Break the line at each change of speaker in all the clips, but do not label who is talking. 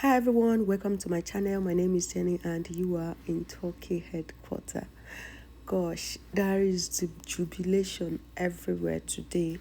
Hi everyone, welcome to my channel. My name is Jenny and you are in Turkey headquarters. Gosh, there is the jubilation everywhere today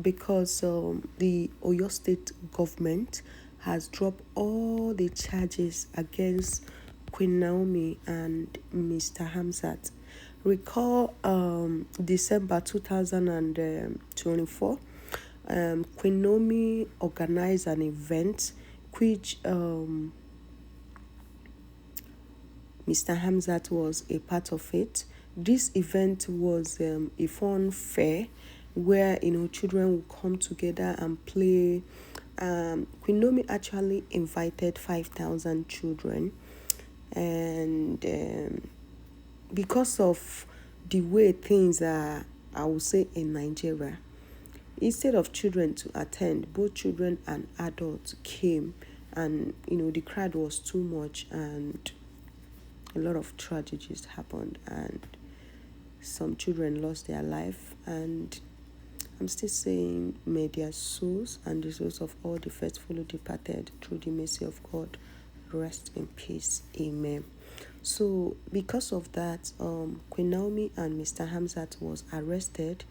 because the Oyo State government has dropped all the charges against Queen Naomi and Mr. Hamzat. Recall December 2024, Queen Naomi organized an event which Mr. Hamzat was a part of it. This event was a fun fair where children would come together and play. Queen Naomi actually invited 5,000 children, and because of the way things are, I would say in Nigeria, instead of children to attend, both children and adults came, and the crowd was too much, and a lot of tragedies happened, and some children lost their life. And I'm still saying, may their souls and the souls of all the faithfully departed through the mercy of God rest in peace. Amen. So because of that, Queen Naomi and Mr. Hamzat was arrested.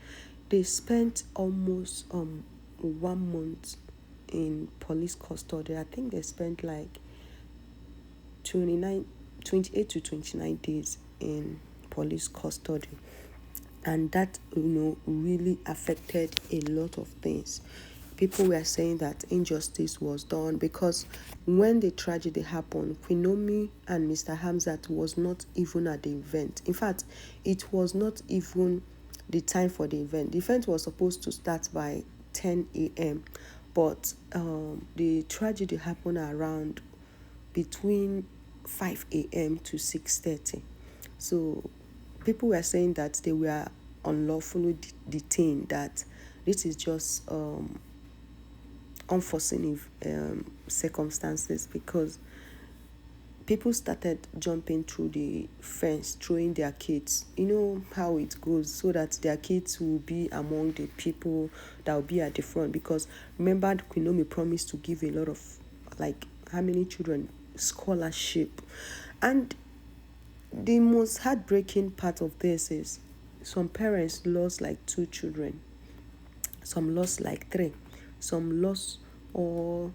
They spent almost 1 month in police custody. I think they spent like 28 to 29 days in police custody. And that, really affected a lot of things. People were saying that injustice was done because when the tragedy happened, Queen Naomi and Mr. Hamzat was not even at the event. In fact, it was not even the time for the event. The event was supposed to start by 10 a.m. But the tragedy happened around between 5 a.m. to 6:30. So people were saying that they were unlawfully detained, that this is just unforeseen circumstances, because people started jumping through the fence, throwing their kids. You know how it goes, so that their kids will be among the people that will be at the front. Because remember, Queen Naomi promised to give a lot of, like, how many children? Scholarship. And the most heartbreaking part of this is some parents lost like 2 children, some lost like 3, some lost all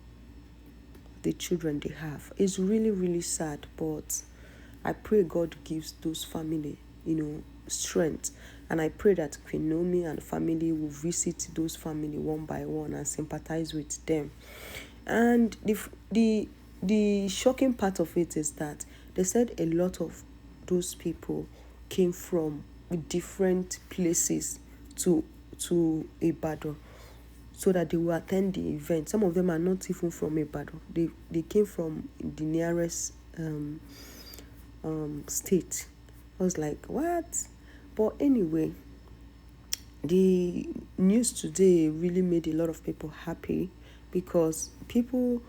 the children they have. It's really, really sad, but I pray God gives those family, strength. And I pray that Queen Naomi and family will visit those family one by one and sympathize with them. And the shocking part of it is that they said a lot of those people came from different places to Ibadan, so that they will attend the event. Some of them are not even from Ibadan. They came from the nearest state. I was like, what? But anyway, the news today really made a lot of people happy, because people,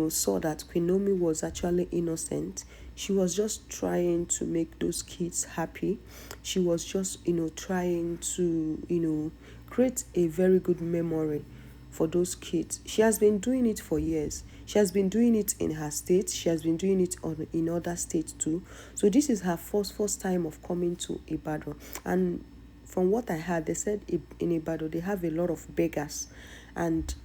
saw that Queen Naomi was actually innocent. She was just trying to make those kids happy. She was just, trying to, create a very good memory for those kids. She has been doing it for years. She has been doing it in her state. She has been doing it in other states too. So this is her first time of coming to Ibadan. And from what I heard, they said in Ibadan they have a lot of beggars, and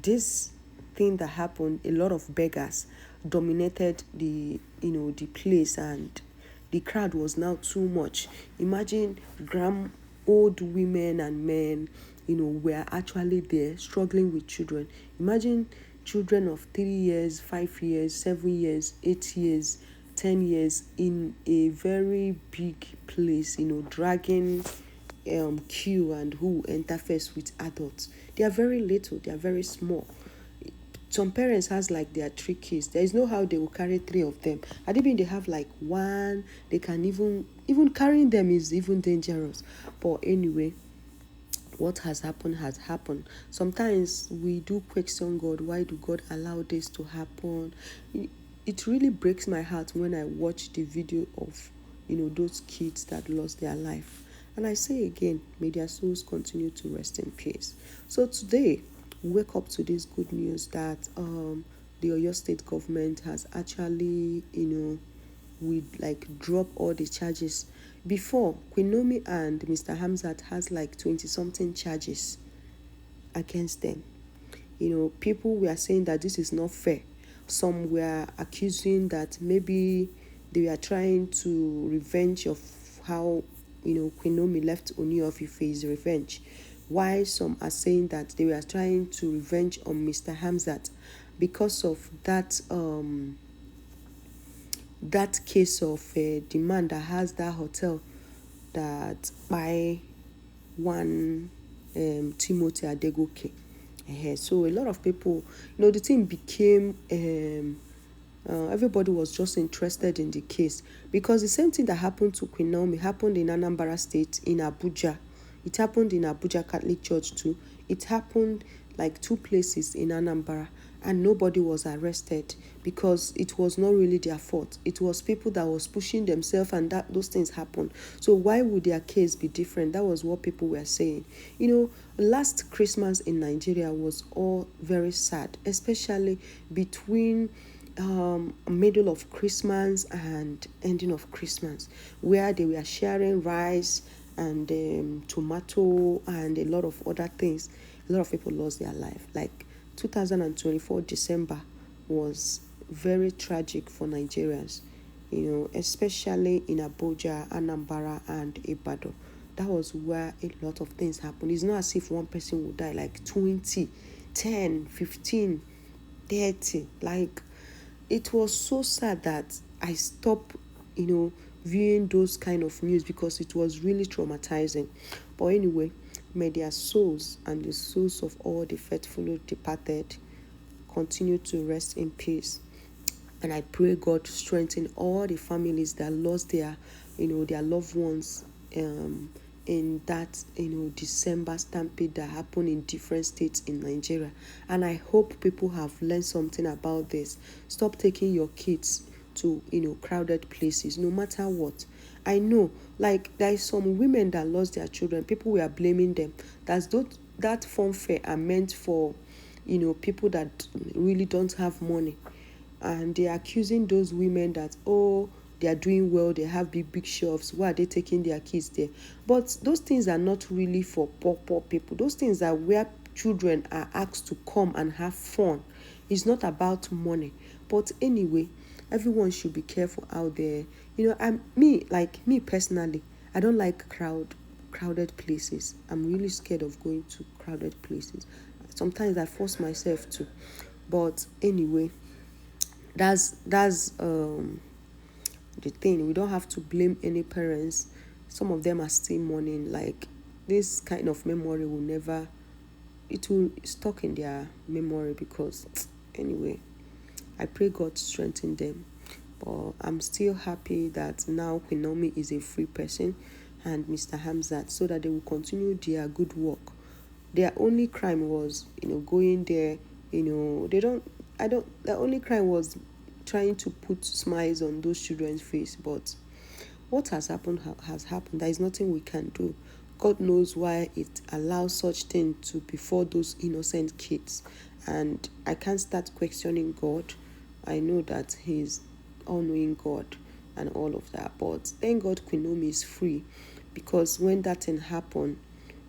this thing that happened, a lot of beggars dominated the place, and the crowd was now too much. Imagine old women and men, were actually there struggling with children. Imagine children of 3 years, 5 years, 7 years, 8 years, 10 years in a very big place, dragging queue, and who interface with adults. They are very little, they are very small. Some parents has like their 3 kids. There is no how they will carry 3 of them. And even they have like 1, they can even carrying them is even dangerous. But anyway, what has happened has happened. Sometimes we do question God. Why do God allow this to happen? It really breaks my heart when I watch the video of those kids that lost their life. And I say again, may their souls continue to rest in peace. So today, wake up to this good news that the Oyo State government has actually, we like drop all the charges. Before, Queen Naomi and Mr. Hamzat has like 20 something charges against them. People were saying that this is not fair. Some were accusing that maybe they were trying to revenge of how, Queen Naomi left Oni of Ife's revenge. While some are saying that they were trying to revenge on Mr. Hamzat because of that case of the man that has that hotel that by one Timothy Adegoke. So a lot of people, the thing became everybody was just interested in the case because the same thing that happened to Queen Naomi happened in Anambra State in Abuja. It happened in Abuja Catholic Church too. It happened like two places in Anambra, and nobody was arrested because it was not really their fault. It was people that was pushing themselves, and those things happened. So why would their case be different? That was what people were saying. Last Christmas in Nigeria was all very sad, especially between middle of Christmas and ending of Christmas, where they were sharing rice and tomato and a lot of other things. A lot of people lost their life. Like 2024 December was very tragic for Nigerians, especially in Abuja, Anambra, and Ibadan. That was where a lot of things happened. It's not as if one person would die, like 20, 10, 15, 30. Like, it was so sad that I stopped, viewing those kind of news because it was really traumatizing. But anyway, may their souls and the souls of all the faithfully departed continue to rest in peace. And I pray God strengthen all the families that lost their loved ones in that, December stampede that happened in different states in Nigeria. And I hope people have learned something about this. Stop taking your kids to, crowded places, no matter what. I know, like, there is some women that lost their children. People were blaming them. That fun fair are meant for, people that really don't have money. And they're accusing those women that, they are doing well, they have big shelves, why are they taking their kids there? But those things are not really for poor people. Those things are where children are asked to come and have fun. It's not about money. But anyway, everyone should be careful out there. Me personally, I don't like crowded places. I'm really scared of going to crowded places. Sometimes I force myself to. But anyway, that's the thing. We don't have to blame any parents. Some of them are still mourning. Like, this kind of memory will never, it will stuck in their memory because anyway, I pray God strengthen them. But I'm still happy that now Queen Naomi is a free person and Mr. Hamzat, so that they will continue their good work. Their only crime was, going there, the only crime was trying to put smiles on those children's face. But what has happened has happened. There is nothing we can do. God knows why it allows such thing to befall those innocent kids. And I can't start questioning God. I know that He's all-knowing God and all of that. But thank God Queen Naomi is free, because when that thing happened,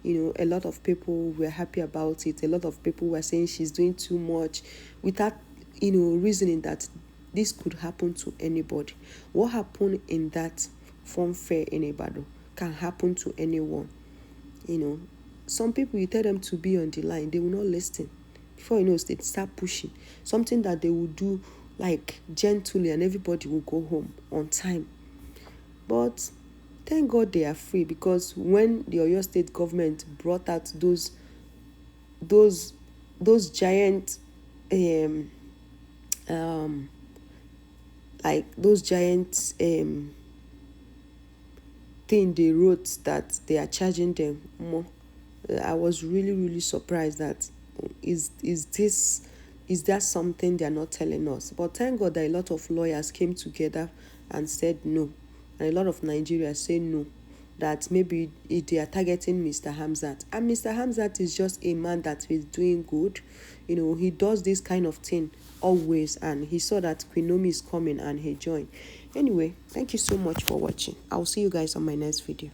a lot of people were happy about it. A lot of people were saying she's doing too much without, reasoning that this could happen to anybody. What happened in that fun fair in Ibadan can happen to anyone. Some people, you tell them to be on the line, they will not listen. Before you know, they start pushing. Something that they will do like gently, and everybody will go home on time. But thank God they are free, because when the Oyo State government brought out those giant like those giant thing they wrote that they are charging them more, I was really, really surprised that is that something they're not telling us. But thank God that a lot of lawyers came together and said no, and a lot of Nigerians say no. that maybe they are targeting Mr. Hamzat. And Mr. Hamzat is just a man that is doing good. He does this kind of thing always, and he saw that Queen Naomi is coming and he joined. Anyway, thank you so much for watching. I'll see you guys on my next video.